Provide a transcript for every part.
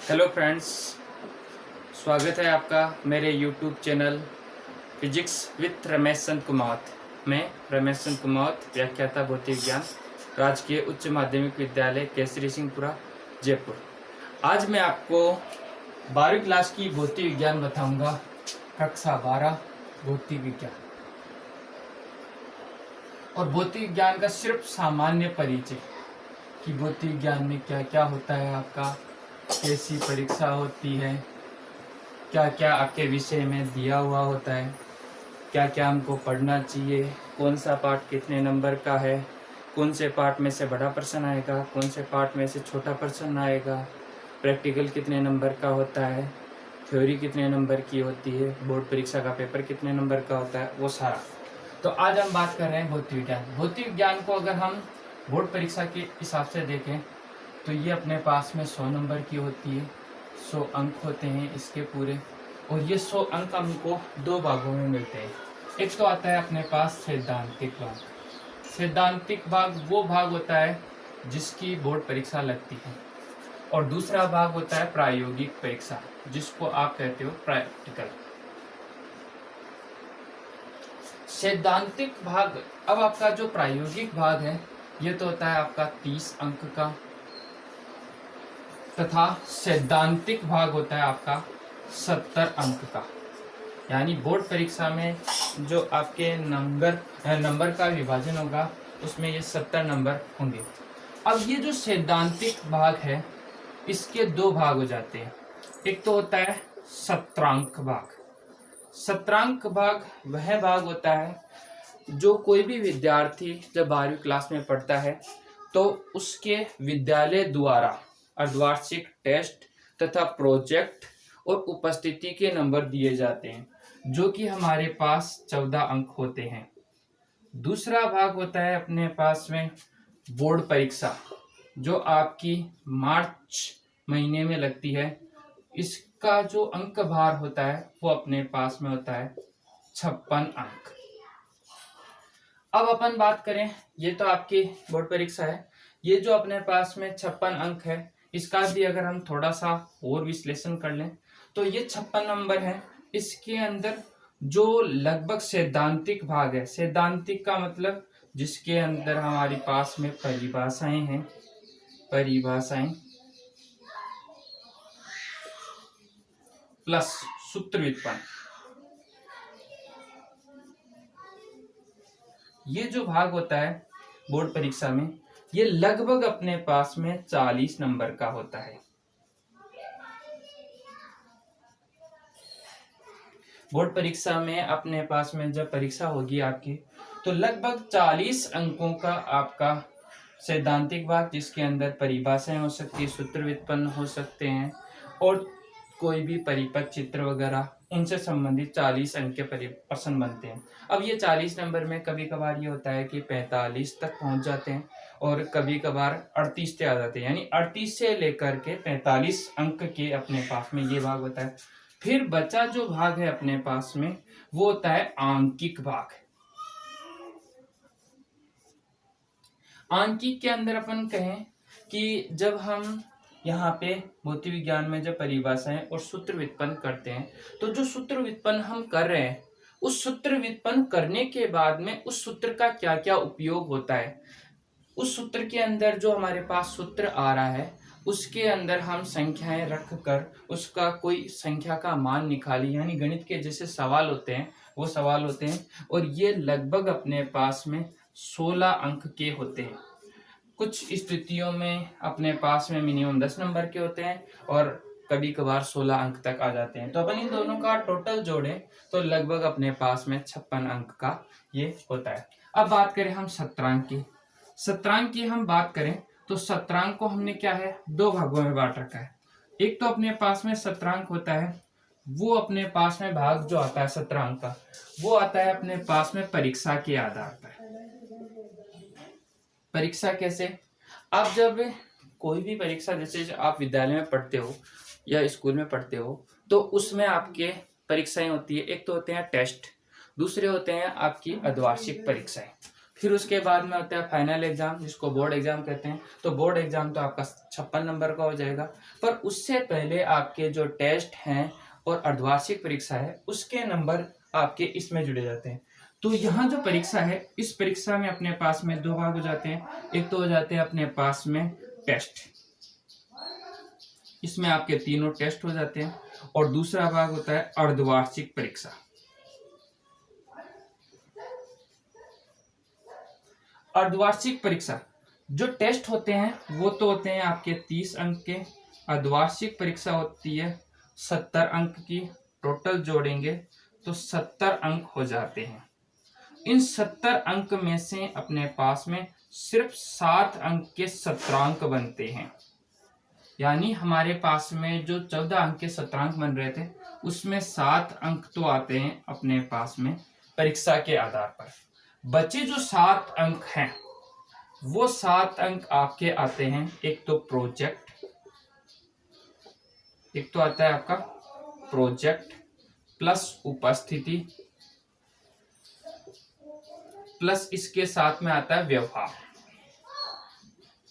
Hello friends, स्वागत है आपका मेरे YouTube channel physics with Ramesh Chand Kumawat. मैं रमेश चंद कुमावत, व्याख्याता भौतिक विज्ञान, राजकीय उच्च माध्यमिक विद्यालय केसरी सिंहपुरा, जयपुर। आज मैं आपको 12वीं क्लास की भौतिक विज्ञान बताऊंगा, कक्षा 12 भौतिक विज्ञान। और भौतिक विज्ञान का सिर्फ सामान्य परिचय कि भौतिक विज्ञान में क्या क्या होता है, आपका कैसी परीक्षा होती है, क्या क्या आपके विषय में दिया हुआ होता है, क्या क्या हमको पढ़ना चाहिए, कौन सा पार्ट कितने नंबर का है, कौन से पार्ट में से बड़ा प्रश्न आएगा, कौन से पार्ट में से छोटा प्रश्न आएगा, प्रैक्टिकल कितने नंबर का होता है, थ्योरी कितने नंबर की होती है, बोर्ड परीक्षा का पेपर कितने नंबर का होता है, वो सारा। तो आज हम बात कर रहे हैं भौतिक विज्ञान। भौतिक विज्ञान को अगर हम बोर्ड परीक्षा के हिसाब से देखें तो ये अपने पास में 100 नंबर की होती है, 100 अंक होते हैं इसके पूरे। और ये 100 अंक हमको दो भागों में मिलते हैं। एक तो आता है अपने पास सैद्धांतिक भाग। सैद्धांतिक भाग वो भाग होता है जिसकी बोर्ड परीक्षा लगती है, और दूसरा भाग होता है प्रायोगिक परीक्षा, जिसको आप कहते हो प्रैक्टिकल। सैद्धांतिक भाग, अब आपका जो प्रायोगिक भाग है ये तो होता है आपका 30 अंक का, तथा सैद्धांतिक भाग होता है आपका 70 अंक का। यानी बोर्ड परीक्षा में जो आपके नंबर का विभाजन होगा उसमें ये 70 नंबर होंगे। अब ये जो सैद्धांतिक भाग है इसके दो भाग हो जाते हैं। एक तो होता है सत्रांक भाग। सत्रांक भाग वह भाग होता है जो कोई भी विद्यार्थी जब 12वीं क्लास में पढ़ता है तो उसके विद्यालय द्वारा अर्धवार्षिक टेस्ट तथा प्रोजेक्ट और उपस्थिति के नंबर दिए जाते हैं, जो कि हमारे पास 14 अंक होते हैं। दूसरा भाग होता है अपने पास में बोर्ड परीक्षा, जो आपकी मार्च महीने में लगती है। इसका जो अंक भार होता है वो अपने पास में होता है 56 अंक। अब अपन बात करें, ये तो आपकी बोर्ड परीक्षा है। ये जो अपने पास में 56 अंक है, इसका भी अगर हम थोड़ा सा और विश्लेषण कर लें तो ये 56 नंबर है। इसके अंदर जो लगभग सैद्धांतिक भाग है, सैद्धांतिक का मतलब जिसके अंदर हमारे पास में परिभाषाएं हैं, परिभाषाएं प्लस सूत्र व्युत्पन्न, ये जो भाग होता है बोर्ड परीक्षा में ये लगभग अपने पास में 40 नंबर का होता है। बोर्ड परीक्षा में अपने पास में जब परीक्षा होगी आपकी तो लगभग 40 अंकों का आपका सैद्धांतिक भाग, जिसके अंदर परिभाषाएं हो सकती है, सूत्र व्युत्पन्न हो सकते हैं, और कोई भी परिपथ चित्र वगैरह उनसे संबंधित 40 अंक के प्रश्न बनते हैं। अब ये 40 नंबर में कभी कभार ये होता है कि 45 तक पहुंच जाते हैं और कभी कभार 38 से आ जाते हैं। यानी 38 से लेकर के 45 अंक के अपने पास में ये भाग होता है। फिर बचा जो भाग है अपने पास में वो होता है आंकिक भाग। आंकिक के अंदर अपन कहें कि जब हम यहाँ पे भौतिक विज्ञान में जब परिभाषाएं और सूत्र व्युत्पन्न करते हैं तो जो सूत्र व्युत्पन्न हम कर रहे हैं उस सूत्र व्युत्पन्न करने के बाद में उस सूत्र का क्या क्या उपयोग होता है, उस सूत्र के अंदर जो हमारे पास सूत्र आ रहा है उसके अंदर हम संख्याएं रख कर उसका कोई संख्या का मान निकाली, यानी गणित के जैसे सवाल होते हैं वो सवाल होते हैं। और ये लगभग अपने पास में 16 अंक के होते हैं। कुछ स्थितियों में अपने पास में मिनिमम 10 नंबर के होते हैं और कभी कभार 16 अंक तक आ जाते हैं। तो अपन इन दोनों का टोटल जोड़ें तो लगभग अपने पास में 56 अंक का ये होता है। अब बात करें हम सत्रांक की। सत्रांक की हम बात करें तो सत्रांक को हमने क्या है, दो भागों में बांट रखा है। एक तो अपने पास में सत्रांक होता है, वो अपने पास में भाग जो आता है सत्रांक का वो आता है अपने पास में परीक्षा के आधार पर। परीक्षा कैसे, आप जब कोई भी परीक्षा जैसे आप विद्यालय में पढ़ते हो या स्कूल में पढ़ते हो तो उसमें आपके परीक्षाएं होती है। एक तो होते हैं टेस्ट, दूसरे होते हैं आपकी अर्धवार्षिक परीक्षाएं, फिर उसके बाद में होता है फाइनल एग्जाम, जिसको बोर्ड एग्जाम कहते हैं। तो बोर्ड एग्जाम तो आपका 56 नंबर का हो जाएगा, पर उससे पहले आपके जो टेस्ट हैं और अर्धवार्षिक परीक्षा है उसके नंबर आपके इसमें जुड़े जाते हैं। तो यहाँ जो परीक्षा है, इस परीक्षा में अपने पास में दो भाग हो जाते हैं। एक तो हो जाते हैं अपने पास में टेस्ट, इसमें आपके तीनों टेस्ट हो जाते हैं, और दूसरा भाग होता है अर्धवार्षिक परीक्षा। अर्धवार्षिक परीक्षा जो टेस्ट होते हैं वो तो होते हैं आपके 30 अंक के, अर्धवार्षिक परीक्षा होती है 70 अंक की, टोटल जोड़ेंगे तो 70 अंक हो जाते हैं। इन 70 अंक में से अपने पास में सिर्फ 7 अंक के सत्रांक बनते हैं, यानी हमारे पास में जो 14 अंक के सत्रांक बन रहे थे उसमें 7 अंक तो आते हैं अपने पास में परीक्षा के आधार पर। बचे जो 7 अंक हैं वो 7 अंक आपके आते हैं, एक तो प्रोजेक्ट, एक तो आता है आपका प्रोजेक्ट प्लस उपस्थिति, प्लस इसके साथ में आता है व्यवहार।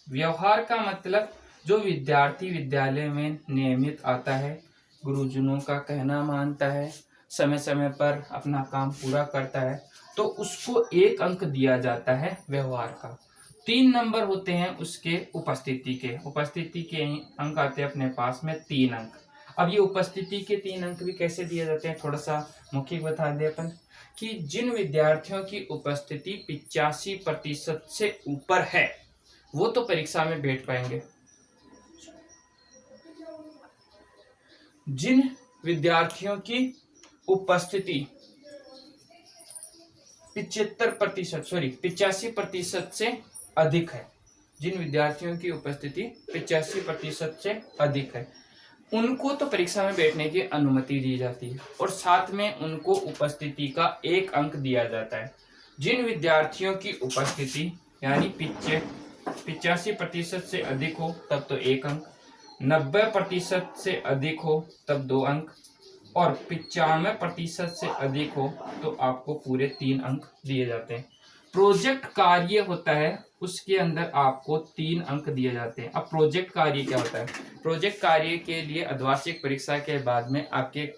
व्यवहार का मतलब जो विद्यार्थी विद्यालय में नियमित आता है, गुरुजनों का कहना मानता है, समय समय पर अपना काम पूरा करता है, तो उसको 1 अंक दिया जाता है व्यवहार का। 3 नंबर होते हैं उसके उपस्थिति के, उपस्थिति के अंक आते हैं अपने पास में 3 अंक। अब ये उपस्थिति के 3 अंक भी कैसे दिए जाते हैं, थोड़ा सा मौखिक बता दें अपन कि जिन विद्यार्थियों की उपस्थिति 85% से ऊपर है वो तो परीक्षा में बैठ पाएंगे। जिन विद्यार्थियों की उपस्थिति 85% से अधिक है, जिन विद्यार्थियों की उपस्थिति 85% से अधिक है उनको तो परीक्षा में बैठने की अनुमति दी जाती है, और साथ में उनको उपस्थिति का 1 अंक दिया जाता है। जिन विद्यार्थियों की उपस्थिति यानी 85% से अधिक हो तब तो 1 अंक, 90% से अधिक हो तब 2 अंक, और 95% से अधिक हो तो आपको पूरे 3 अंक दिए जाते हैं। प्रोजेक्ट कार्य होता है उसके अंदर आपको 3 अंक दिए जाते हैं। अब प्रोजेक्ट कार्य क्या होता है, प्रोजेक्ट कार्य के लिए अर्धवार्षिक परीक्षा के बाद में आपके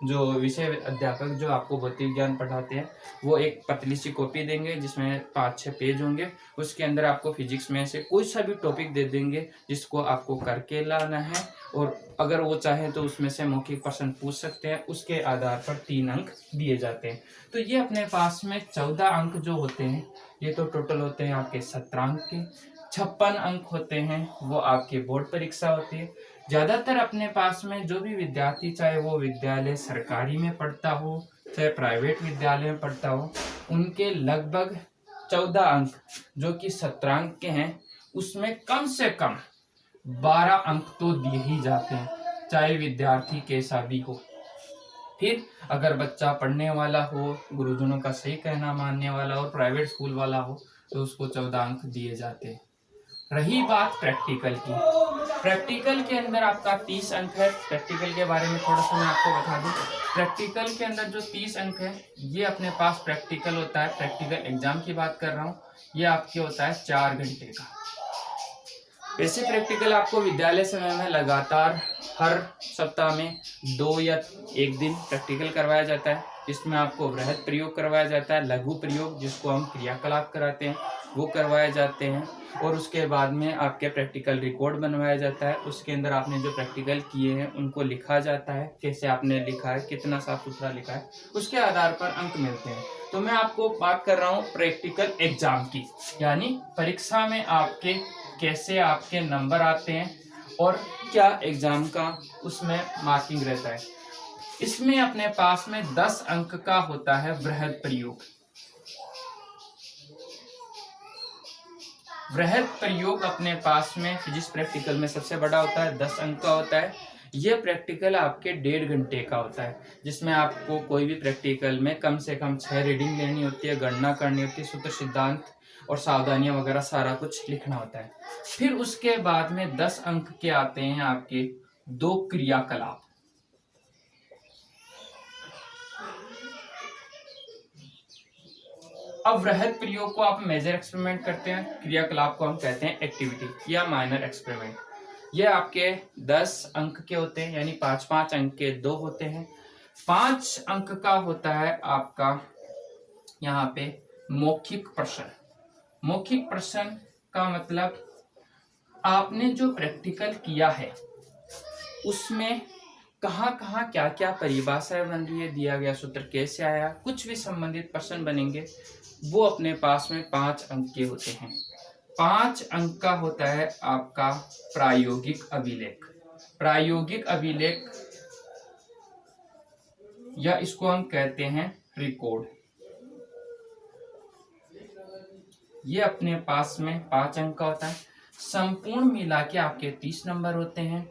जो विषय अध्यापक जो आपको भौतिक विज्ञान पढ़ाते हैं वो एक पतली सी कॉपी देंगे जिसमें 5-6 पेज होंगे, उसके अंदर आपको फिजिक्स में से कोई सा भी टॉपिक दे देंगे जिसको आपको करके लाना है, और अगर वो चाहे तो उसमें से मौखिक प्रश्न पूछ सकते हैं, उसके आधार पर 3 अंक दिए जाते हैं। तो ये अपने पास में 14 अंक जो होते हैं ये तो टोटल होते हैं आपके सत्रांक के, 56 अंक होते हैं वो आपके बोर्ड परीक्षा होती है। ज़्यादातर अपने पास में जो भी विद्यार्थी, चाहे वो विद्यालय सरकारी में पढ़ता हो चाहे प्राइवेट विद्यालय में पढ़ता हो, उनके लगभग 14 अंक जो कि सत्रांक के हैं उसमें कम से कम 12 अंक तो दिए ही जाते हैं, चाहे विद्यार्थी कैसा भी हो। फिर अगर बच्चा पढ़ने वाला हो, गुरुजनों का सही कहना मानने वाला हो, प्राइवेट स्कूल वाला हो तो उसको 14 अंक दिए जाते हैं। रही बात प्रैक्टिकल की, प्रैक्टिकल के अंदर आपका 30 अंक है। प्रैक्टिकल के बारे में थोड़ा सा मैं आपको बता दूं, प्रैक्टिकल के अंदर जो 30 अंक है ये अपने पास प्रैक्टिकल होता है, प्रैक्टिकल एग्जाम की बात कर रहा हूँ, ये आपके होता है 4 घंटे का। वैसे प्रैक्टिकल आपको विद्यालय समय में लगातार हर सप्ताह में 2 या 1 दिन प्रैक्टिकल करवाया जाता है, जिसमें आपको वृहद प्रयोग करवाया जाता है, लघु प्रयोग जिसको हम क्रियाकलाप कराते हैं वो करवाए जाते हैं, और उसके बाद में आपके प्रैक्टिकल रिकॉर्ड बनवाया जाता है। उसके अंदर आपने जो प्रैक्टिकल किए हैं उनको लिखा जाता है, कैसे आपने लिखा है, कितना साफ सुथरा लिखा है, उसके आधार पर अंक मिलते हैं। तो मैं आपको बात कर रहा हूँ प्रैक्टिकल एग्जाम की, यानी परीक्षा में आपके कैसे आपके नंबर आते हैं और क्या एग्जाम का उसमें मार्किंग रहता है। इसमें अपने पास में 10 अंक का होता है वृहद प्रयोग। वृहद प्रयोग अपने पास में फिजिक्स प्रैक्टिकल में सबसे बड़ा होता है, 10 अंक का होता है। यह प्रैक्टिकल आपके 1.5 घंटे का होता है, जिसमें आपको कोई भी प्रैक्टिकल में कम से कम 6 रीडिंग लेनी होती है, गणना करनी होती है, सूत्र सिद्धांत और सावधानियां वगैरह सारा कुछ लिखना होता है। फिर उसके बाद में 10 अंक के आते हैं आपके 2 क्रियाकलाप। अवृहद प्रयोग को आप मेजर एक्सपेरिमेंट करते हैं, क्रियाकलाप को हम कहते हैं एक्टिविटी या माइनर एक्सपेरिमेंट। ये आपके 10 अंक के होते हैं, यानी 5-5 अंक के 2 होते हैं। 5 अंक का होता है आपका यहाँ पे मौखिक प्रश्न। मौखिक प्रश्न का मतलब आपने जो प्रैक्टिकल किया है उसमें कहाँ कहाँ क्या क्या परिभाषाएं बन रही है, दिया गया सूत्र कैसे आया, कुछ भी संबंधित प्रश्न बनेंगे, वो अपने पास में 5 अंक के होते हैं। 5 अंक का होता है आपका प्रायोगिक अभिलेख। प्रायोगिक अभिलेख या इसको हम कहते हैं रिकॉर्ड। ये अपने पास में 5 अंक का होता है। संपूर्ण मिला के आपके 30 नंबर होते हैं।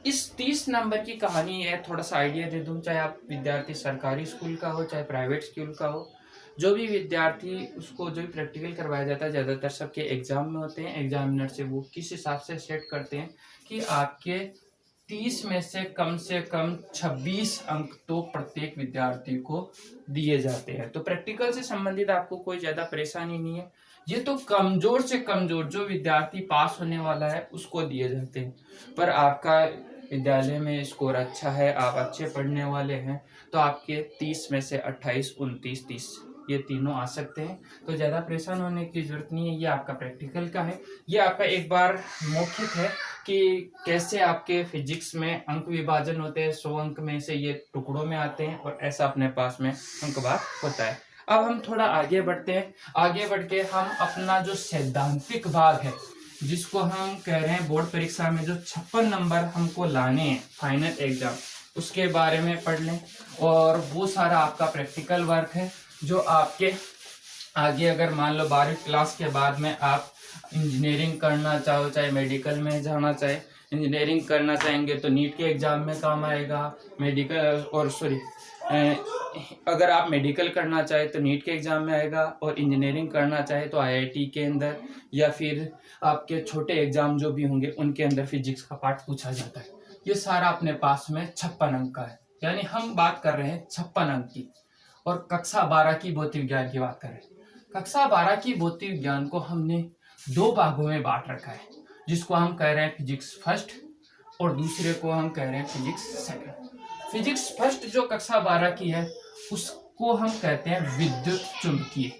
इस 30 नंबर की कहानी है, थोड़ा सा आइडिया दे दूं, चाहे आप विद्यार्थी सरकारी स्कूल का हो चाहे प्राइवेट स्कूल का हो, जो भी विद्यार्थी उसको जो भी प्रैक्टिकल करवाया जाता है ज़्यादातर सबके एग्जाम में होते हैं। एग्जामिनर से वो किस हिसाब से सेट करते हैं कि आपके 30 में से कम 26 अंक तो प्रत्येक विद्यार्थी को दिए जाते हैं। तो प्रैक्टिकल से संबंधित आपको कोई ज़्यादा परेशानी नहीं है। ये तो कमजोर से कमजोर जो विद्यार्थी पास होने वाला है उसको दिए जाते हैं। पर आपका विद्यालय में स्कोर अच्छा है, आप अच्छे पढ़ने वाले हैं, तो आपके 30 में से 28, 29, 30 ये तीनों आ सकते हैं। तो ज़्यादा परेशान होने की जरूरत नहीं है। ये आपका प्रैक्टिकल का है। ये आपका एक बार मौखिक है कि कैसे आपके फिजिक्स में अंक विभाजन होते हैं। 100 अंक में से ये टुकड़ों में आते हैं और ऐसा अपने पास में अंकवार होता है। अब हम थोड़ा आगे बढ़ते हैं। आगे बढ़ के हम अपना जो सैद्धांतिक भाग है, जिसको हम कह रहे हैं बोर्ड परीक्षा में जो 56 नंबर हमको लाने हैं फाइनल एग्जाम, उसके बारे में पढ़ लें। और वो सारा आपका प्रैक्टिकल वर्क है जो आपके आगे अगर मान लो 12वीं क्लास के बाद में आप इंजीनियरिंग करना चाहो, चाहे मेडिकल में जाना चाहे, इंजीनियरिंग करना चाहेंगे तो नीट के एग्जाम में काम आएगा। मेडिकल और सॉरी अगर आप मेडिकल करना चाहे तो नीट के एग्जाम में आएगा, और इंजीनियरिंग करना चाहे तो आईआईटी के अंदर या फिर आपके छोटे एग्जाम जो भी होंगे उनके अंदर फिजिक्स का पार्ट पूछा जाता है। ये सारा अपने पास में 56 अंक का है, यानी हम बात कर रहे हैं 56 अंक की। और कक्षा 12 की भौतिक विज्ञान की बात करें, कक्षा 12 की भौतिक विज्ञान को हमने 2 भागों में बांट रखा है, जिसको हम कह रहे हैं फिजिक्स फर्स्ट और दूसरे को हम कह रहे हैं फिजिक्स सेकंड। फिजिक्स फर्स्ट जो कक्षा 12 की है उसको हम कहते हैं विद्युत चुंबकीय।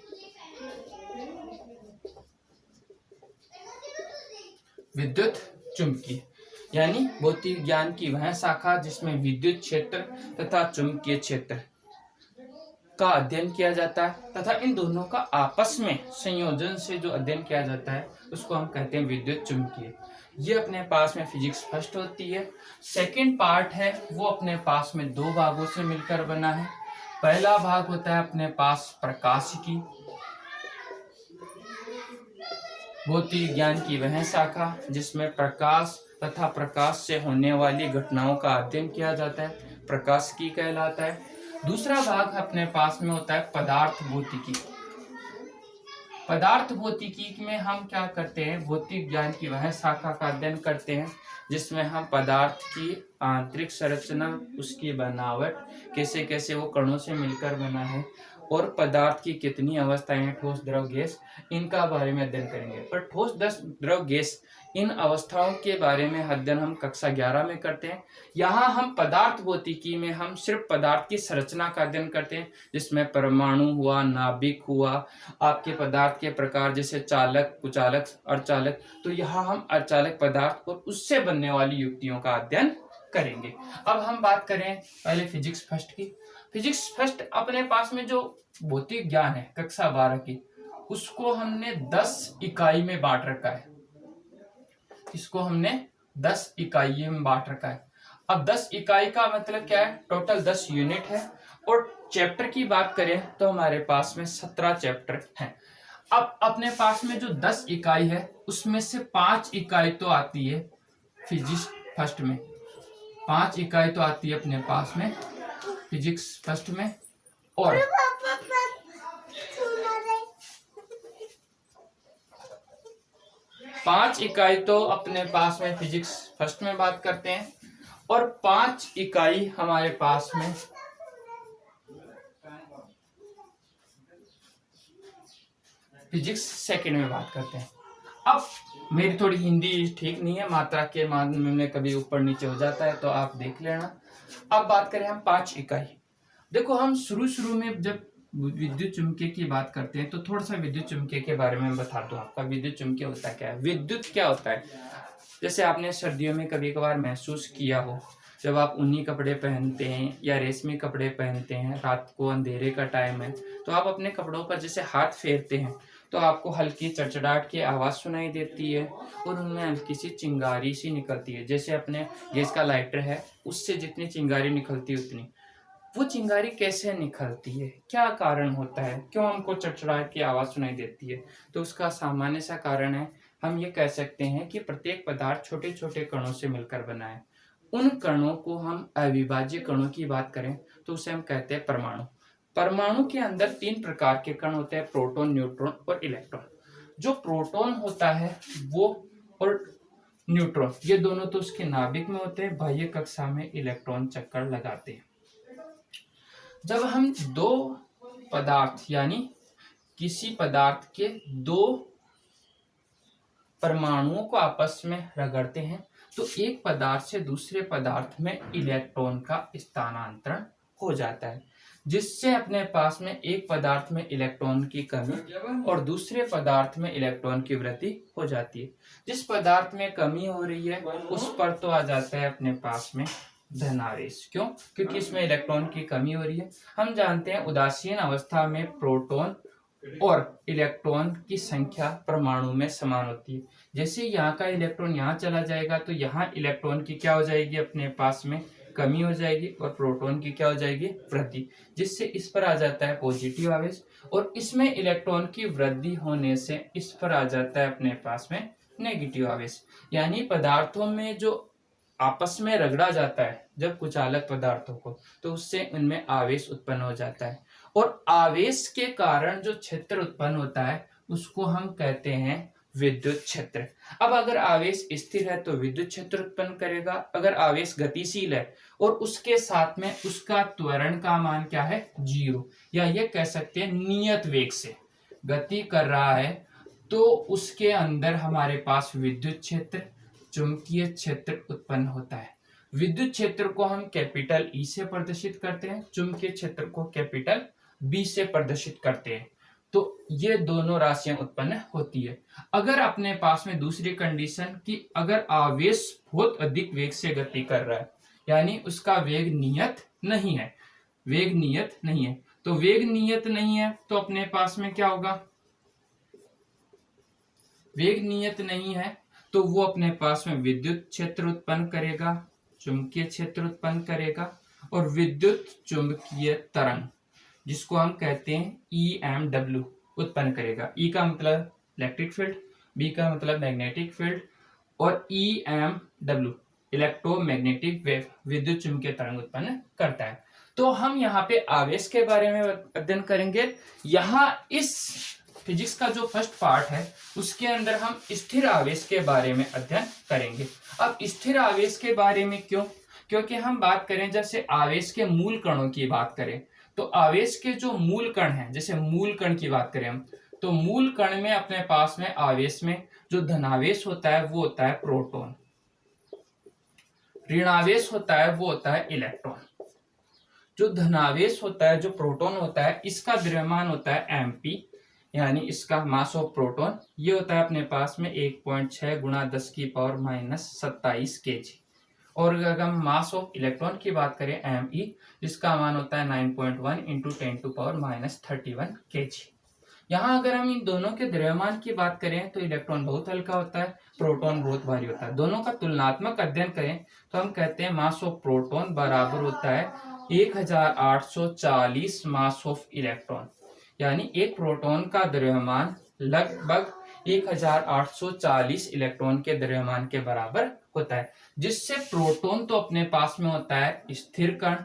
विद्युत चुंबकीय यानी भौतिक विज्ञान की वह शाखा जिसमें विद्युत क्षेत्र तथा चुंबकीय क्षेत्र का अध्ययन किया जाता है, तथा इन दोनों का आपस में संयोजन से जो अध्ययन किया जाता है उसको हम कहते हैं विद्युत चुंबकीय। ये अपने पास में फिजिक्स फर्स्ट होती है। सेकंड पार्ट है वो अपने पास में 2 भागों से मिलकर बना है। पहला भाग होता है अपने पास प्रकाशिकी, भौतिक विज्ञान की वह शाखा जिसमें प्रकाश तथा प्रकाश से होने वाली घटनाओं का अध्ययन किया जाता है, प्रकाशिकी कहलाता है। दूसरा भाग अपने पास में होता है पदार्थ भौतिकी। पदार्थ भौतिकी में हम क्या करते हैं, भौतिक विज्ञान की वह शाखा का अध्ययन करते हैं जिसमें हम पदार्थ की आंतरिक संरचना, उसकी बनावट, कैसे कैसे वो कणों से मिलकर बना है, और पदार्थ की कितनी अवस्थाएं हैं, ठोस द्रव गैस, इनका बारे में अध्ययन करेंगे। पर ठोस द्रव गैस इन अवस्थाओं के बारे में अध्ययन हम कक्षा 11 में करते हैं। यहाँ हम पदार्थ भौतिकी में हम सिर्फ पदार्थ की संरचना का अध्ययन करते हैं, जिसमें परमाणु हुआ, नाभिक हुआ, आपके पदार्थ के प्रकार जैसे चालक, कुचालक, अर्धचालक। तो यहाँ हम अर्धचालक पदार्थ और उससे बनने वाली युक्तियों का अध्ययन करेंगे। अब हम बात करें पहले फिजिक्स फर्स्ट की। फिजिक्स फर्स्ट अपने पास में जो भौतिक ज्ञान है कक्षा 12 की, उसको हमने 10 इकाई में बांट रखा है। इसको हमने 10 इकाई में बांट रखा है। अब 10 इकाई का मतलब क्या है, टोटल 10 यूनिट है। और चैप्टर की बात करें तो हमारे पास में 17 चैप्टर हैं। अब अपने पास में जो 10 इकाई है उसमें से 5 इकाई तो आती है फिजिक्स फर्स्ट में, 5 इकाई तो आती है अपने पास में फिजिक्स फर्स्ट में, और 5 इकाई तो अपने पास में फिजिक्स फर्स्ट में बात करते हैं, और 5 इकाई हमारे पास में फिजिक्स सेकंड में बात करते हैं। अब मेरी थोड़ी हिंदी ठीक नहीं है, मात्रा के मामले में कभी ऊपर नीचे हो जाता है, तो आप देख लेना। अब बात करें हम 5 इकाई। देखो, हम शुरू में जब विद्युत चुम्बकीय की बात करते हैं तो थोड़ा सा विद्युत चुम्बकीय के बारे में बता दूं आपका। विद्युत चुम्बकीय होता क्या है, विद्युत क्या होता है। जैसे आपने सर्दियों में कभी कभार महसूस किया हो, जब आप ऊनी कपड़े पहनते हैं या रेशमी कपड़े पहनते हैं, रात को अंधेरे का टाइम है, तो आप अपने कपड़ों पर जैसे हाथ फेरते हैं तो आपको हल्की चड़चड़ाहट की आवाज़ सुनाई देती है और उनमें हल्की सी चिंगारी सी निकलती है। जैसे अपने गैस का लाइटर है, उससे जितनी चिंगारी निकलती है उतनी। वो चिंगारी कैसे निकलती है, क्या कारण होता है, क्यों हमको चड़चड़ाहट की आवाज़ सुनाई देती है? तो उसका सामान्य सा कारण है, हम ये कह सकते हैं कि प्रत्येक पदार्थ छोटे छोटे कणों से मिलकर बना है। उन कणों को हम अविभाज्य कणों की बात करें तो उसे हम कहते हैं परमाणु। परमाणु के अंदर 3 प्रकार के कण होते हैं, प्रोटॉन, न्यूट्रॉन और इलेक्ट्रॉन। जो प्रोटॉन होता है वो और न्यूट्रॉन, ये दोनों तो उसके नाभिक में होते हैं, बाह्य कक्षा में इलेक्ट्रॉन चक्कर लगाते हैं। जब हम दो पदार्थ यानी किसी पदार्थ के 2 परमाणुओं को आपस में रगड़ते हैं तो एक पदार्थ से दूसरे पदार्थ में इलेक्ट्रॉन का स्थानांतरण हो जाता है, जिससे अपने पास में एक पदार्थ में इलेक्ट्रॉन की कमी और दूसरे पदार्थ में इलेक्ट्रॉन की वृद्धि हो जाती है। जिस पदार्थ में कमी हो रही है उस पर तो आ जाता है अपने पास में धनावेश। क्यों? क्योंकि इसमें इलेक्ट्रॉन की कमी हो रही है। हम जानते हैं उदासीन अवस्था में प्रोटॉन और इलेक्ट्रॉन की संख्या परमाणु में समान होती है। जैसे यहाँ का इलेक्ट्रॉन यहाँ चला जाएगा तो यहाँ इलेक्ट्रॉन की क्या हो जाएगी, अपने पास में कमी हो जाएगी और प्रोटॉन की क्या हो जाएगी, वृद्धि, जिससे इस पर आ जाता है पॉजिटिव आवेश। और इसमें इलेक्ट्रॉन की वृद्धि होने से इस पर आ जाता है अपने पास में नेगेटिव आवेश। यानी पदार्थों में जो आपस में रगड़ा जाता है जब कुचालक पदार्थों को, तो उससे उनमें आवेश उत्पन्न हो जाता है और आवेश के कारण जो क्षेत्र उत्पन्न होता है उसको हम कहते हैं विद्युत क्षेत्र। अब अगर आवेश स्थिर है तो विद्युत क्षेत्र उत्पन्न करेगा, अगर आवेश गतिशील है और उसके साथ में उसका त्वरण का मान क्या है, 0, या ये कह सकते हैं नियत वेग से गति कर रहा है, तो उसके अंदर हमारे पास विद्युत क्षेत्र, चुंबकीय क्षेत्र उत्पन्न होता है। विद्युत क्षेत्र को हम कैपिटल ई से प्रदर्शित करते हैं, चुंबकीय क्षेत्र को कैपिटल बी से प्रदर्शित करते हैं। तो ये दोनों राशियां उत्पन्न होती है। अगर अपने पास में दूसरी कंडीशन कि अगर आवेश बहुत अधिक वेग से गति कर रहा है, यानी उसका वेग नियत नहीं है, वेग नियत नहीं है, तो वेग नियत नहीं है तो अपने पास में क्या होगा, वेग नियत नहीं है तो वो अपने पास में विद्युत क्षेत्र उत्पन्न करेगा, चुंबकीय क्षेत्र उत्पन्न करेगा और विद्युत चुंबकीय तरंग, जिसको हम कहते हैं EMW, उत्पन्न करेगा। E का मतलब इलेक्ट्रिक फील्ड, B का मतलब मैग्नेटिक फील्ड और EMW इलेक्ट्रोमैग्नेटिक वेव, विद्युत चुंबकीय तरंग उत्पन्न करता है। तो हम यहाँ पे आवेश के बारे में अध्ययन करेंगे। यहाँ इस फिजिक्स का जो फर्स्ट पार्ट है उसके अंदर हम स्थिर आवेश के बारे में अध्ययन करेंगे। अब स्थिर आवेश के बारे में क्यों? क्योंकि हम बात करें जैसे आवेश के मूल कणों की बात करें तो आवेश के जो मूल कण हैं, जैसे मूल कण की बात करें हम, तो मूल कण में अपने पास में आवेश में जो धनावेश होता है वो होता है प्रोटॉन, ऋणावेश होता है वो होता है इलेक्ट्रॉन। जो धनावेश होता है, जो प्रोटॉन होता है, इसका द्रव्यमान होता है mp, यानी इसका मास ऑफ प्रोटॉन ये होता है अपने पास में 1.6 गुणा 10 की पावर -27 kg। और अगर हम मास ऑफ इलेक्ट्रॉन की बात करें me, जिसका मान होता है 9.1 इंटू 10 टू पावर -31 kg। यहाँ अगर हम इन दोनों के द्रव्यमान की बात करें तो इलेक्ट्रॉन बहुत हल्का होता है, प्रोटॉन बहुत भारी होता है। दोनों का तुलनात्मक अध्ययन करें तो हम कहते हैं मास ऑफ प्रोटॉन बराबर होता है 1840 मास ऑफ इलेक्ट्रॉन, यानी एक प्रोटॉन का द्रव्यमान लगभग 1840 इलेक्ट्रॉन के द्रव्यमान के बराबर होता है, जिससे प्रोटॉन तो अपने पास में होता है स्थिर कण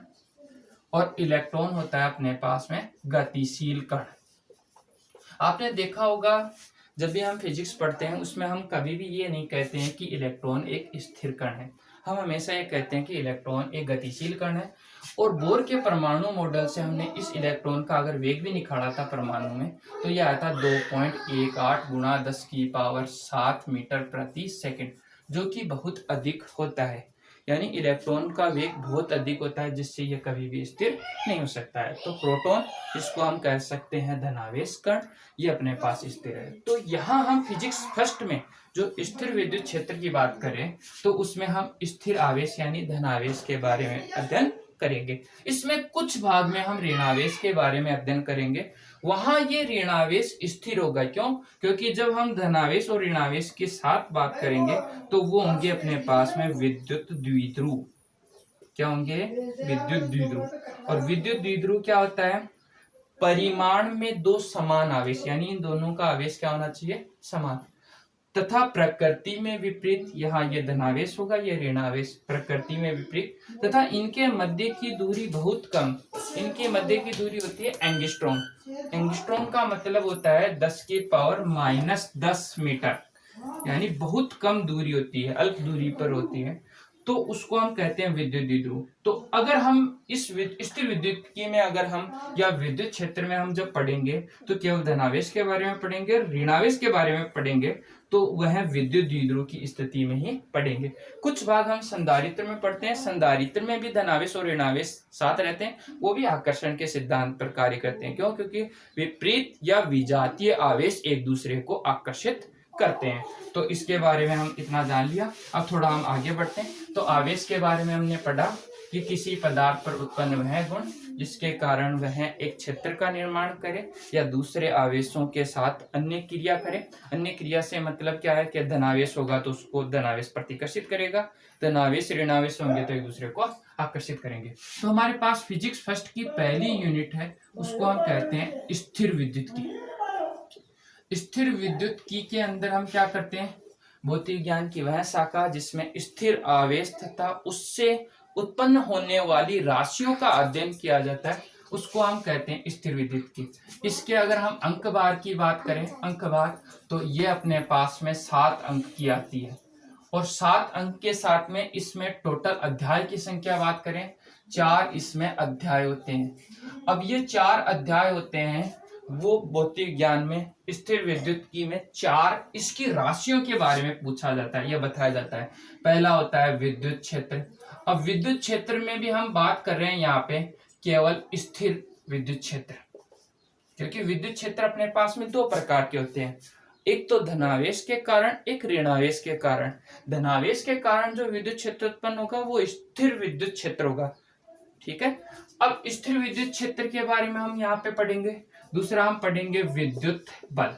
और इलेक्ट्रॉन होता है अपने पास में गतिशील कण। आपने देखा होगा जब भी हम फिजिक्स पढ़ते हैं उसमें हम कभी भी ये नहीं कहते हैं कि इलेक्ट्रॉन एक स्थिर कण है, हम हमेशा ये कहते हैं कि इलेक्ट्रॉन एक गतिशील कण है। और बोर के परमाणु मॉडल से हमने इस इलेक्ट्रॉन का अगर वेग भी निकाला था परमाणु में, तो यह आया था 2.18 गुणा 10⁻7 मीटर प्रति सेकंड, जो कि बहुत अधिक होता है। यानी इलेक्ट्रॉन का वेग बहुत अधिक होता है, जिससे यह कभी भी स्थिर नहीं हो सकता है। तो प्रोटॉन, इसको हम कह सकते हैं धनावेश कण, ये अपने पास स्थिर है। तो यहाँ हम फिजिक्स फर्स्ट में जो स्थिर विद्युत क्षेत्र की बात करें, तो उसमें हम स्थिर आवेश यानी धनावेश के बारे में अध्ययन करेंगे। इसमें कुछ भाग में हम ऋणावेश के बारे में अध्ययन करेंगे। वहां ये ऋणावेश स्थिर होगा। क्यों? क्योंकि जब हम धनावेश और ऋणावेश के साथ बात करेंगे तो वो होंगे अपने पास में विद्युत द्विध्रुव। क्या होंगे? विद्युत द्विध्रुव। और विद्युत द्विध्रुव क्या होता है? परिमाण में दो समान आवेश, यानी इन दोनों का आवेश क्या होना चाहिए? समान। तथा प्रकृति में विपरीत, यहाँ ये धनावेश होगा, ये ऋणावेश। प्रकृति में विपरीत तथा इनके मध्य की दूरी बहुत कम। इनके मध्य की दूरी होती है एंगस्ट्रॉम। एंगस्ट्रॉम का मतलब होता है 10⁻⁻10 मीटर, यानी बहुत कम दूरी होती है, अल्प दूरी पर होती है, तो उसको हम कहते हैं विद्युत द्विध्रुव। तो अगर हम इस स्थिर विद्युत में अगर हम या विद्युत क्षेत्र में हम जब पढ़ेंगे तो केवल धनावेश के बारे में पढ़ेंगे, ऋणावेश के बारे में पढ़ेंगे, तो वह विद्युत द्विध्रुव की स्थिति में ही पढ़ेंगे। कुछ भाग हम संधारित्र में पढ़ते हैं, संधारित्र में भी धनावेश और ऋणावेश साथ रहते हैं, वो भी आकर्षण के सिद्धांत पर कार्य करते हैं। क्यों? क्योंकि विपरीत या विजातीय आवेश एक दूसरे को आकर्षित करते हैं। तो इसके बारे में हम इतना जान लिया। अब थोड़ा हम आगे बढ़ते हैं। तो आवेश के बारे में हमने पढ़ा कि किसी पदार्थ पर उत्पन्न वह गुण जिसके कारण वह एक क्षेत्र का निर्माण करे या दूसरे आवेशों के साथ अन्य क्रिया करे। अन्य क्रिया से मतलब क्या है कि धनावेश होगा तो उसको धनावेश प्रतिकर्षित करेगा, धनावेश ऋणावेश होंगे तो एक दूसरे को आकर्षित करेंगे। तो हमारे पास फिजिक्स फर्स्ट की पहली यूनिट है, उसको हम कहते हैं स्थिर विद्युत की। स्थिर विद्युत की के अंदर हम क्या करते हैं? भौतिक ज्ञान की वह शाखा जिसमें स्थिर आवेश तथा उससे उत्पन्न होने वाली राशियों का अध्ययन किया जाता है, उसको हम कहते हैं स्थिर विद्युत की। इसके अगर हम अंक बार की बात करें, अंक बार, तो ये अपने पास में 7 अंक की आती है। और 7 अंक के साथ में इसमें टोटल अध्याय की संख्या बात करें, 4 इसमें अध्याय होते हैं। अब ये 4 अध्याय होते हैं, वो भौतिक ज्ञान में स्थिर विद्युत की में 4 इसकी राशियों के बारे में पूछा जाता है, यह बताया जाता है। पहला होता है विद्युत क्षेत्र। अब विद्युत क्षेत्र में भी हम बात कर रहे हैं यहाँ पे केवल स्थिर विद्युत क्षेत्र, क्योंकि विद्युत क्षेत्र अपने पास में 2 प्रकार के होते हैं, एक तो धनावेश के कारण, एक ऋणावेश के कारण। धनावेश के कारण जो विद्युत क्षेत्र उत्पन्न होगा वो स्थिर विद्युत क्षेत्र होगा। ठीक है। अब स्थिर विद्युत क्षेत्र के बारे में हम यहाँ पे पढ़ेंगे। दूसरा हम पढ़ेंगे विद्युत बल,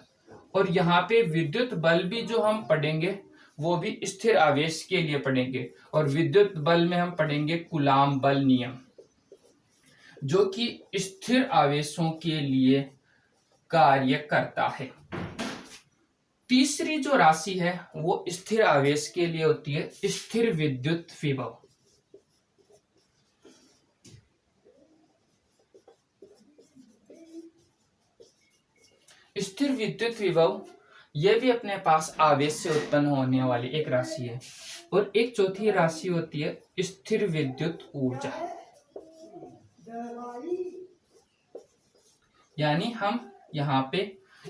और यहाँ पे विद्युत बल भी जो हम पढ़ेंगे वो भी स्थिर आवेश के लिए पढ़ेंगे। और विद्युत बल में हम पढ़ेंगे कूलाम बल नियम, जो कि स्थिर आवेशों के लिए कार्य करता है। तीसरी जो राशि है वो स्थिर आवेश के लिए होती है स्थिर विद्युत विभव। स्थिर विद्युत विभव यह भी अपने पास आवेश से उत्पन्न होने वाली एक राशि है। और एक चौथी राशि होती है स्थिर विद्युत ऊर्जा। यानी हम यहाँ पे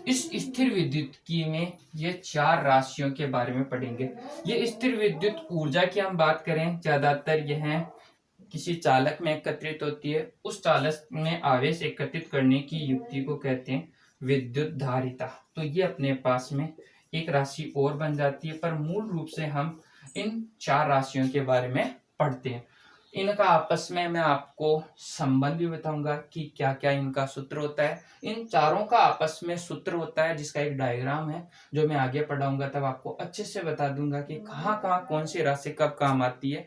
इस स्थिर विद्युत की में ये 4 राशियों के बारे में पढ़ेंगे। ये स्थिर विद्युत ऊर्जा की हम बात करें, ज्यादातर यह किसी चालक में एकत्रित होती है। उस चालक में आवेश एकत्रित करने की युक्ति को कहते हैं विद्युत धारिता। तो ये अपने पास में एक राशि और बन जाती है, पर मूल रूप से हम इन 4 राशियों के बारे में पढ़ते हैं। इनका आपस में मैं आपको संबंध भी बताऊंगा कि क्या क्या इनका सूत्र होता है। इन चारों का आपस में सूत्र होता है, जिसका एक डायग्राम है जो मैं आगे पढ़ाऊंगा, तब आपको अच्छे से बता दूंगा कि कहाँ कहाँ कौन सी राशि कब काम आती है।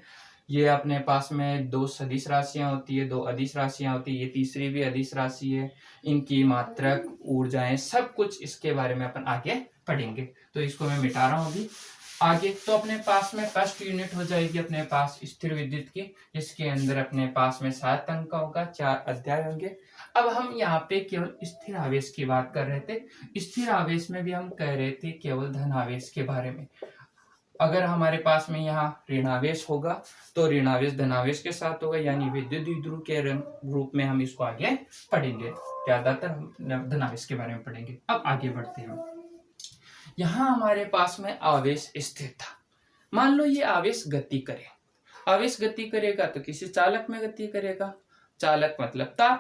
ये अपने पास में 2 सदिश राशियां होती है, 2 अदिश राशियां होती है, ये तीसरी भी अदिश राशि है। इनकी मात्रक, ऊर्जाएं, सब कुछ इसके बारे में अपन आगे पढ़ेंगे। तो इसको मैं मिटा रहा हूँ अभी आगे। तो अपने पास में फर्स्ट यूनिट हो जाएगी अपने पास स्थिर विद्युत की, जिसके अंदर अपने पास में 7 अंक का होगा, 4 अध्याय होंगे। अब हम यहाँ पे केवल स्थिर आवेश की बात कर रहे थे। स्थिर आवेश में भी हम कह रहे थे केवल धनावेश के बारे में। अगर हमारे पास में यहाँ ऋणावेश होगा तो ऋणावेश धनावेश के साथ होगा, यानी विद्युत द्विध्रुव के रूप में हम इसको आगे पढ़ेंगे। ज्यादातर हम धनावेश के बारे में पढ़ेंगे। अब आगे बढ़ते हैं। यहाँ हमारे पास में आवेश स्थिर था। मान लो ये आवेश गति करे। आवेश गति करेगा तो किसी चालक में गति करेगा। चालक मतलब तार।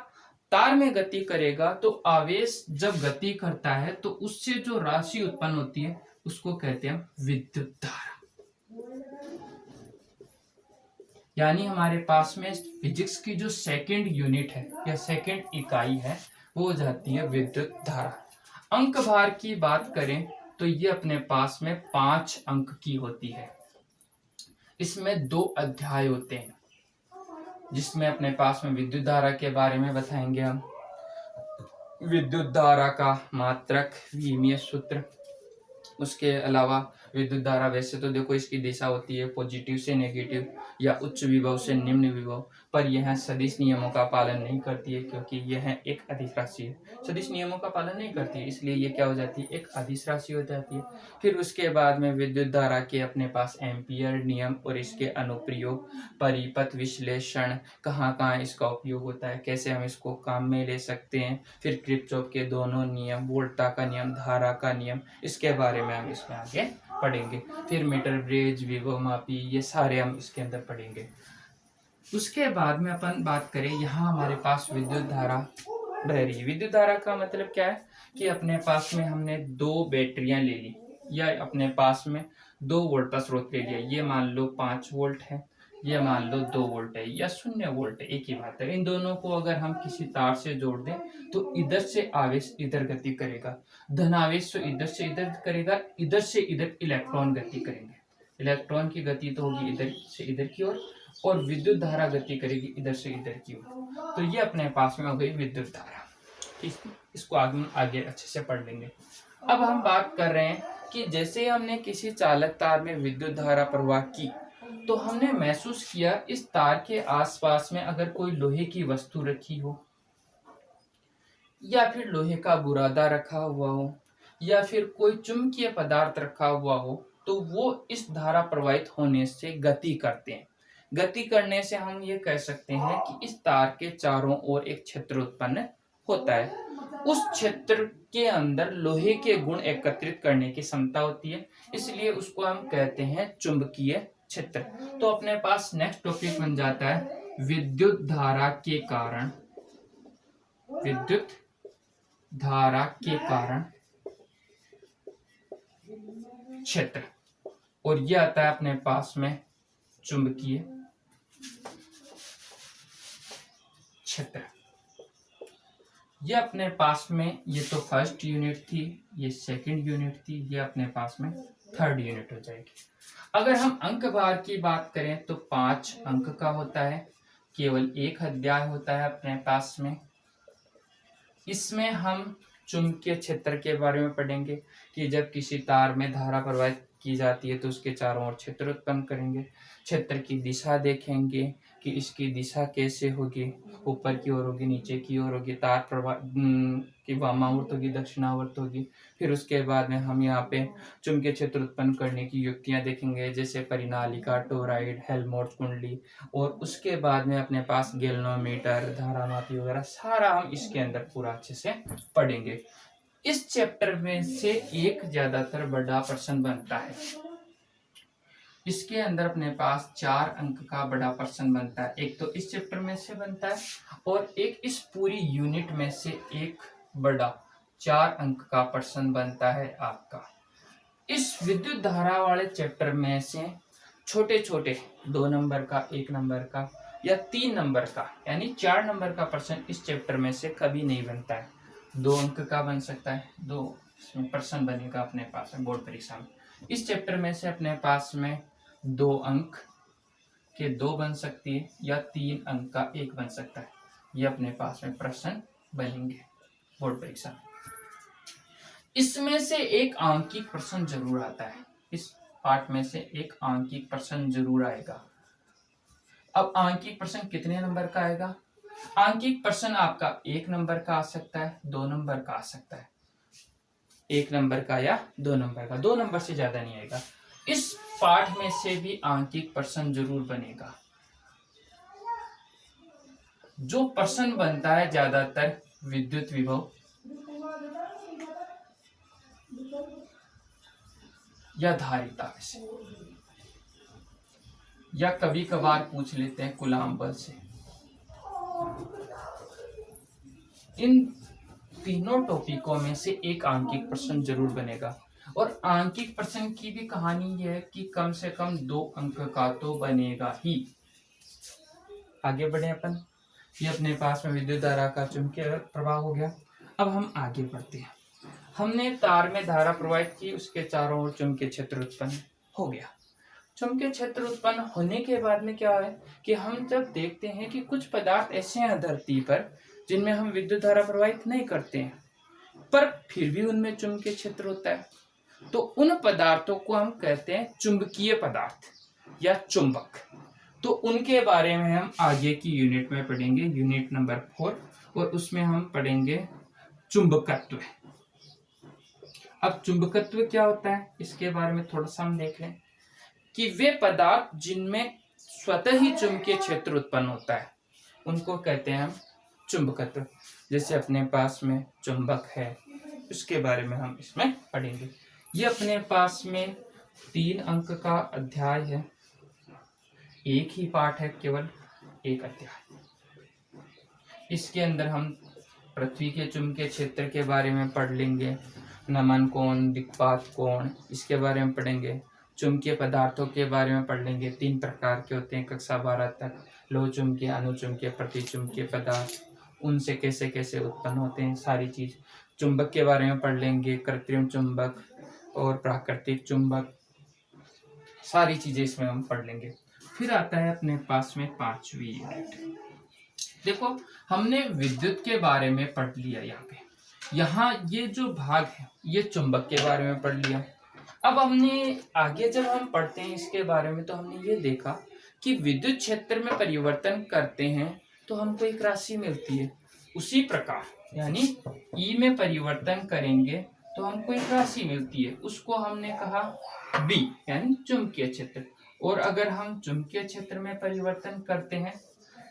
तार में गति करेगा तो आवेश जब गति करता है तो उससे जो राशि उत्पन्न होती है उसको कहते हैं विद्युत धारा। यानी हमारे पास में फिजिक्स की जो सेकंड यूनिट है या सेकंड इकाई है वो हो जाती है विद्युत धारा। अंक भार की बात करें तो ये अपने पास में 5 अंक की होती है। इसमें 2 अध्याय होते हैं जिसमें अपने पास में विद्युत धारा के बारे में बताएंगे हम। विद्युत धारा का मात्रक, विमीय सूत्र, उसके अलावा विद्युत धारा वैसे तो देखो इसकी दिशा होती है पॉजिटिव से नेगेटिव या उच्च विभव से निम्न विभव, पर यह सदिश नियमों का पालन नहीं करती है क्योंकि यह एक अदिश राशि है। सदिश नियमों का पालन नहीं करती है इसलिए ये क्या हो जाती है, एक अदिश राशि हो जाती है। फिर उसके बाद में विद्युत धारा के अपने पास एम्पियर नियम और इसके अनुप्रयोग, परिपथ विश्लेषण, कहाँ कहाँ इसका उपयोग होता है, कैसे हम इसको काम में ले सकते हैं। फिर किरचॉफ के दोनों नियम, वोल्टा का नियम, धारा का नियम, इसके बारे में हम इसमें आगे पढ़ेंगे। फिर मीटर ब्रिज, विभव मापी, ये सारे हम इसके अंदर पढ़ेंगे। उसके बाद में अपन बात करें, यहाँ हमारे पास विद्युत धारा बह रही है। विद्युत धारा का मतलब क्या है कि अपने पास में हमने 2 बैटरियां ले ली या अपने पास में 2 वोल्ट का स्रोत ले लिया। ये मान लो 5 वोल्ट है, ये मान लो 2 वोल्ट है या 0 वोल्ट है, एक ही बात है। इन दोनों को अगर हम किसी तार से जोड़ दें तो इधर से आवेश इधर गति करेगा, धनावेश तो इधर से इधर करेगा, इधर से इधर इलेक्ट्रॉन गति करेंगे। इलेक्ट्रॉन की गति तो होगी इधर से इधर की ओर और विद्युत धारा गति करेगी इधर से इधर की ओर। तो ये अपने पास में हो गई विद्युत धारा। ठीक, इसको आगे अच्छे से पढ़ लेंगे। अब हम बात कर रहे हैं कि जैसे हमने किसी चालक तार में विद्युत धारा प्रवाह की तो हमने महसूस किया इस तार के आसपास में अगर कोई लोहे की वस्तु रखी हो या फिर लोहे का बुरादा रखा हुआ हो या फिर कोई चुंबकीय पदार्थ रखा हुआ हो तो वो इस धारा प्रवाहित होने से गति करते हैं। गति करने से हम ये कह सकते हैं कि इस तार के चारों ओर एक क्षेत्र उत्पन्न होता है। उस क्षेत्र के अंदर लोहे के गुण एकत्रित करने की क्षमता होती है, इसलिए उसको हम कहते हैं चुंबकीय क्षेत्र। तो अपने पास नेक्स्ट टॉपिक बन जाता है विद्युत धारा के कारण, विद्युत धारा के कारण क्षेत्र, और यह आता है अपने पास में चुंबकीय क्षेत्र। ये अपने पास में, ये तो फर्स्ट यूनिट थी, ये सेकंड यूनिट थी, ये अपने पास में थर्ड यूनिट हो जाएगी। अगर हम अंक भार की बात करें तो 5 अंक का होता है, केवल 1 अध्याय होता है अपने पास में। इसमें हम चुंबकीय क्षेत्र के बारे में पढ़ेंगे कि जब किसी तार में धारा प्रवाहित की जाती है तो उसके चारों ओर क्षेत्र उत्पन्न करेंगे। क्षेत्र की दिशा देखेंगे कि इसकी दिशा कैसे होगी, ऊपर की ओर होगी, नीचे की ओर होगी, तार प्रवाह की वामावर्त होगी, दक्षिणावर्त होगी। फिर उसके बाद में हम यहाँ पे चुंबकीय क्षेत्र उत्पन्न करने की युक्तियाँ देखेंगे, जैसे परिनालिका, टोरॉइड, हेल्महोल्ट्ज कुंडली, और उसके बाद में अपने पास गैल्वेनोमीटर, धारामापी वगैरह सारा हम इसके अंदर पूरा अच्छे से पढ़ेंगे। इस चैप्टर में से एक ज्यादातर बड़ा प्रश्न बनता है। इसके अंदर अपने पास 4 अंक का बड़ा प्रश्न बनता है। एक तो इस चैप्टर में से बनता है और एक इस पूरी यूनिट में से एक बड़ा 4 अंक का प्रश्न बनता है आपका। इस विद्युत धारा वाले चैप्टर में से छोटे छोटे 2 नंबर का, 1 नंबर का या 3 नंबर का, यानी 4 नंबर का प्रश्न इस चैप्टर में से कभी नहीं बनता है। 2 अंक का बन सकता है, 2 इसमें प्रश्न बनेगा अपने पास में बोर्ड परीक्षा में। इस चैप्टर में से अपने पास में 2 अंक के 2 बन सकती है या 3 अंक का 1 बन सकता है। ये अपने पास में प्रश्न बनेंगे बोर्ड परीक्षा में। इसमें से एक आंकिक प्रश्न जरूर आता है, इस पार्ट में से एक आंकिक प्रश्न जरूर आएगा। अब आंकिक प्रश्न कितने नंबर का आएगा? आंकिक प्रश्न आपका 1 नंबर का आ सकता है, 2 नंबर का आ सकता है, 1 नंबर का या 2 नंबर का, 2 नंबर से ज्यादा नहीं आएगा। इस पाठ में से भी आंकिक प्रश्न जरूर बनेगा। जो प्रश्न बनता है ज्यादातर विद्युत विभव या धारिता से, या कभी कभार पूछ लेते हैं कूलाम बल से। इन तीनों टॉपिकों में से एक आंकिक प्रश्न जरूर बनेगा। और आंकिक प्रश्न की भी कहानी यह है कि कम से कम 2 अंक का तो बनेगा ही। आगे बढ़े अपन। ये अपने पास में विद्युत धारा का चुंबकीय प्रवाह हो गया। अब हम आगे बढ़ते हैं। हमने तार में धारा प्रवाहित की, उसके चारों ओर चुंबकीय क्षेत्र उत्पन्न हो गया। चुंबकीय क्षेत्र उत्पन्न होने के बाद में क्या है कि हम जब देखते हैं कि कुछ पदार्थ ऐसे हैं धरती पर जिनमें हम विद्युत धारा प्रवाहित नहीं करते हैं, पर फिर भी उनमें चुंबकीय क्षेत्र होता है, तो उन पदार्थों को हम कहते हैं चुंबकीय पदार्थ या चुंबक। तो उनके बारे में हम आगे की यूनिट में पढ़ेंगे, यूनिट नंबर 4, और उसमें हम पढ़ेंगे चुंबकत्व। अब चुंबकत्व क्या होता है इसके बारे में थोड़ा सा हम देख लें कि वे पदार्थ जिनमें स्वतः ही चुंबकीय क्षेत्र उत्पन्न होता है उनको कहते हैं हम चुंबकत्व। जैसे अपने पास में चुंबक है, उसके बारे में हम इसमें पढ़ेंगे। ये अपने पास में 3 अंक का अध्याय है, एक ही पाठ है, केवल एक अध्याय। इसके अंदर हम पृथ्वी के चुंबकीय क्षेत्र के बारे में पढ़ लेंगे, नमन कोण, दिक्पात कोण, इसके बारे में पढ़ेंगे। चुंबकीय पदार्थों के बारे में पढ़ लेंगे, 3 प्रकार के होते हैं कक्षा 12 तक, लोह चुंबकीय, अनुचुंबकीय, प्रतिचुंबकीय पदार्थ, उनसे कैसे कैसे उत्पन्न होते हैं, सारी चीज। चुंबक के बारे में पढ़ लेंगे, कृत्रिम चुंबक और प्राकृतिक चुंबक, सारी चीजें इसमें हम पढ़ लेंगे। फिर आता है अपने पास में 5वीं यूनिट। देखो हमने विद्युत के बारे में पढ़ लिया, यहाँ ये जो भाग है ये चुंबक के बारे में पढ़ लिया। अब हमने आगे जब हम पढ़ते हैं इसके बारे में तो हमने ये देखा कि विद्युत क्षेत्र में परिवर्तन करते हैं तो हमको एक राशि मिलती है। उसी प्रकार यानी ई में परिवर्तन करेंगे तो हमको एक राशि मिलती है, उसको हमने कहा बी यानी चुंबकीय क्षेत्र। और अगर हम चुंबकीय क्षेत्र में परिवर्तन करते हैं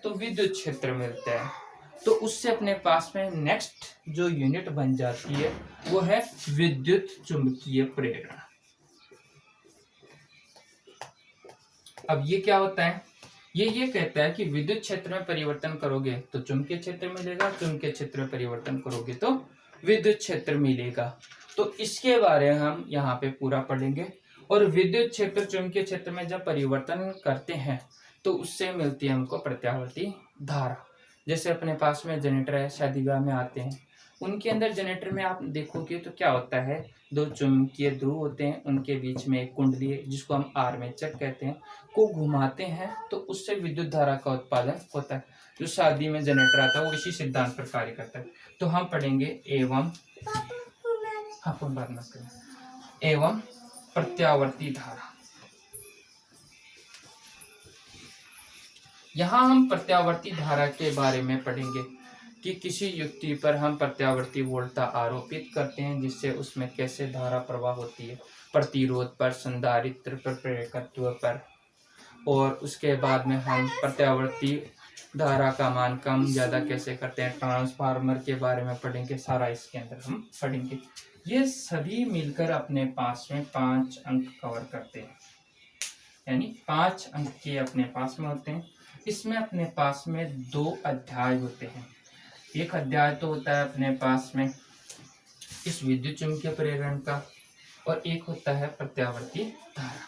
तो विद्युत क्षेत्र मिलता है। तो उससे अपने पास में नेक्स्ट जो यूनिट बन जाती है वो है विद्युत चुंबकीय प्रेरण। अब ये क्या होता है, ये कहता है कि विद्युत क्षेत्र में परिवर्तन करोगे तो चुंबकीय क्षेत्र मिलेगा, चुंबकीय क्षेत्र में परिवर्तन करोगे तो विद्युत क्षेत्र मिलेगा। तो इसके बारे में हम यहाँ पे पूरा पढ़ेंगे। और विद्युत क्षेत्र चुंबकीय क्षेत्र में जब परिवर्तन करते हैं तो उससे मिलती है हमको प्रत्यावर्ती धारा। जैसे अपने पास में जनरेटर है, शादी ब्याह में आते हैं, उनके अंदर जनरेटर में आप देखोगे तो क्या होता है, 2 चुंबकीय ध्रुव होते हैं, उनके बीच में एक कुंडली है जिसको हम आर्मेचर कहते हैं, को घुमाते हैं तो उससे विद्युत धारा का उत्पादन होता है। जो शादी में जनरेटर आता है वो इसी सिद्धांत पर कार्य करता है। तो हम पढ़ेंगे एवं एवं प्रत्यावर्ती धारा। यहाँ हम प्रत्यावर्ती धारा के बारे में पढ़ेंगे कि किसी युक्ति पर हम प्रत्यावर्ती वोल्टता आरोपित करते हैं जिससे उसमें कैसे धारा प्रवाह होती है, प्रतिरोध पर, संधारित्र पर, प्रेरकत्व पर। और उसके बाद में हम प्रत्यावर्ती धारा का मान कम ज्यादा कैसे करते हैं, ट्रांसफार्मर के बारे में पढ़ेंगे, सारा इसके अंदर हम पढ़ेंगे। ये सभी मिलकर अपने पास में 5 अंक कवर करते हैं, यानी 5 अंक के अपने पास में होते हैं। इसमें अपने पास में 2 अध्याय होते हैं। एक अध्याय तो होता है अपने पास में इस विद्युत चुंबकीय प्रेरण का, और एक होता है प्रत्यावर्ती धारा का।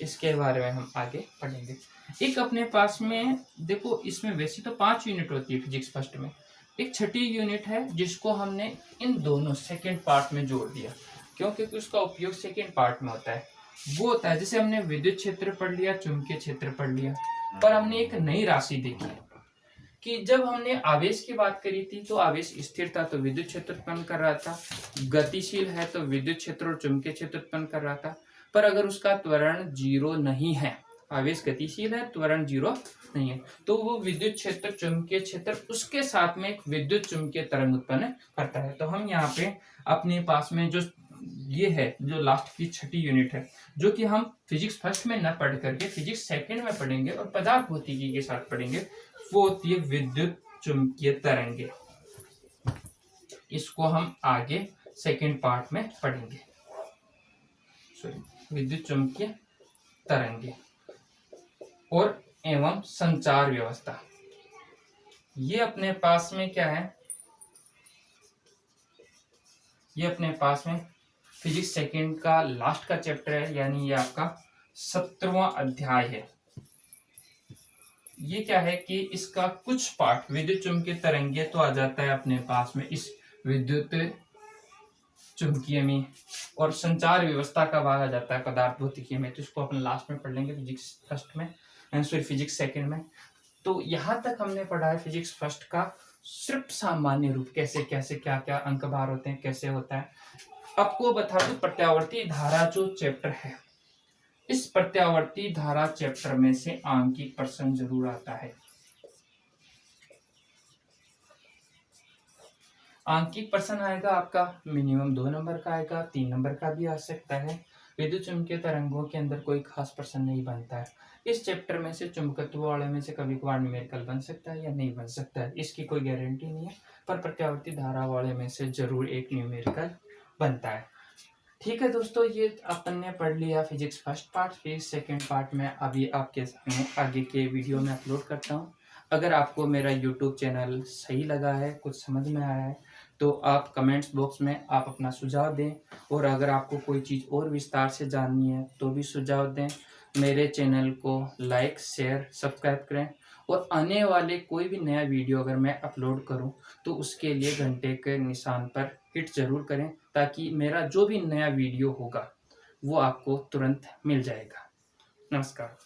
इसके बारे में हम आगे पढ़ेंगे। एक अपने पास में देखो, इसमें वैसे तो 5 यूनिट होती है फिजिक्स फर्स्ट में, एक छठी यूनिट है जिसको हमने इन दोनों सेकेंड पार्ट में जोड़ दिया, क्योंकि उसका उपयोग सेकेंड पार्ट में होता है। वो होता है जैसे हमने विद्युत क्षेत्र पढ़ लिया, चुंबकीय क्षेत्र पढ़ लिया, पर हमने एक नई राशि देखी कि जब हमने आवेश की बात करी थी तो आवेश स्थिर था तो विद्युत क्षेत्र उत्पन्न कर रहा था, गतिशील है तो विद्युत क्षेत्र और चुंबकीय क्षेत्र उत्पन्न कर रहा था। पर अगर उसका त्वरण 0 नहीं है आवेश गतिशील है, त्वरण 0 नहीं है। तो वो विद्युत क्षेत्र, चुंबकीय क्षेत्र, उसके साथ में एक विद्युत चुंबकीय तरंग उत्पन्न करता है। तो हम यहाँ पे अपने पास में जो ये है, जो लास्ट की छठी यूनिट है, जो कि हम फिजिक्स फर्स्ट में न पढ़ करके फिजिक्स सेकंड में पढ़ेंगे और पदार्थ भौतिकी के साथ पढ़ेंगे, वो होती है विद्युत चुंबकीय तरंगे। इसको हम आगे सेकंड पार्ट में पढ़ेंगे। विद्युत चुंबकीय तरंगे और एवं संचार व्यवस्था, ये अपने पास में क्या है, ये अपने पास में फिजिक्स सेकंड का लास्ट का चैप्टर है, यानी ये आपका 17वां अध्याय है। ये क्या है कि इसका कुछ पार्ट विद्युत चुंबकीय तरंगे तो आ जाता है अपने पास में इस विद्युत चुंबकीय में, और संचार व्यवस्था का भाग आ जाता है पदार्थ भौतिकी में। तो इसको अपन लास्ट में पढ़ लेंगे फिजिक्स फर्स्ट में, फिजिक्स सेकंड में। तो यहाँ तक हमने पढ़ा है फिजिक्स फर्स्ट का सिर्फ सामान्य रूप, कैसे कैसे क्या क्या अंक भार होते हैं, कैसे होता है। आपको बता दूं, प्रत्यावर्ती धारा जो चैप्टर है, इस प्रत्यावर्ती धारा चैप्टर में से आंकिक प्रश्न जरूर आता है। आंकिक प्रश्न आएगा आपका मिनिमम 2 नंबर का आएगा, 3 नंबर का भी आ सकता है। विद्युत चुंबकीय तरंगों के अंदर कोई खास प्रश्न नहीं बनता है। इस चैप्टर में से चुंबकत्व वाले में से कभी कभार न्यूमेरिकल बन सकता है या नहीं बन सकता है, इसकी कोई गारंटी नहीं है, पर प्रत्यावर्ती धारा वाले में से जरूर एक न्यूमेरिकल बनता है। ठीक है दोस्तों, ये अपन ने पढ़ लिया physics first part. Physics second part में अभी आपके सामने आगे के वीडियो में अपलोड करता हूँ। अगर आपको मेरा यूट्यूब चैनल सही लगा है, कुछ समझ में आया है, तो आप कमेंट्स बॉक्स में आप अपना सुझाव दें, और अगर आपको कोई चीज़ और विस्तार से जाननी है तो भी सुझाव दें। मेरे चैनल को लाइक, शेयर, सब्सक्राइब करें, और आने वाले कोई भी नया वीडियो अगर मैं अपलोड करूं तो उसके लिए घंटे के निशान पर हिट जरूर करें, ताकि मेरा जो भी नया वीडियो होगा वो आपको तुरंत मिल जाएगा। नमस्कार।